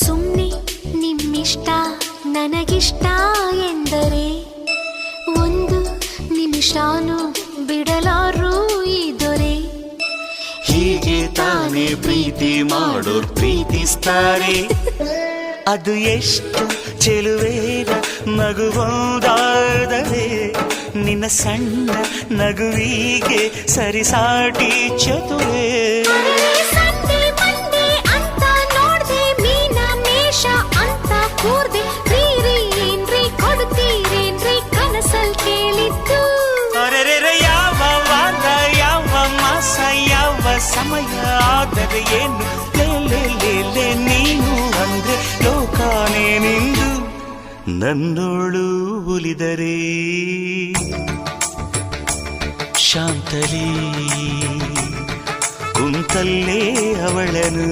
ಸುಮ್ಮನೆ ನಿಮ್ಮಿಷ್ಟ ನನಗಿಷ್ಟ ಎಂದರೆ ಒಂದು ನಿಮಿಷಾನು ಬಿಡಲಾರು ಈ ದೊರೆ. ಹೀಗೆ ತಾನೇ ಪ್ರೀತಿ ಮಾಡೋರ್ ಪ್ರೀತಿಸ್ತಾರೆ. ಅದು ಎಷ್ಟು ಚೆಲುವೇಗ ನಗುವುದಾದರೆ ನಿನ್ನ ಸಣ್ಣ ನಗುವಿಗೆ ಸರಿಸಾಟಿ ಚತುರೇ. ಸಂಡೆ ಮಂಡೆ ಅಂತ ನೋಡ್ದೆ ಮೀನ ಮೇಷ ಅಂತ ಕೂರ್ದೆ ರೀ ಏನ್ರಿ ಕೊಡ್ತೀರೇನ್ರಿ ಕನಸಲ್ ಕೇಳಿದ್ದು. ಅರೆರೆ ಯಾವ ವಾರ ಯಾವ ಮಾಸ ಯಾವ ಸಮಯ ಆದರೆ ಏನು ಲೇ ನೀನು ಅಂದ್ರೆ ಲೋಕಾನೇ ನಿಂದು ನನ್ನೋಳು ಉಲಿದರೆ ಶಾಂತಲೇ ಕುಂತಲ್ಲೇ ಅವಳನು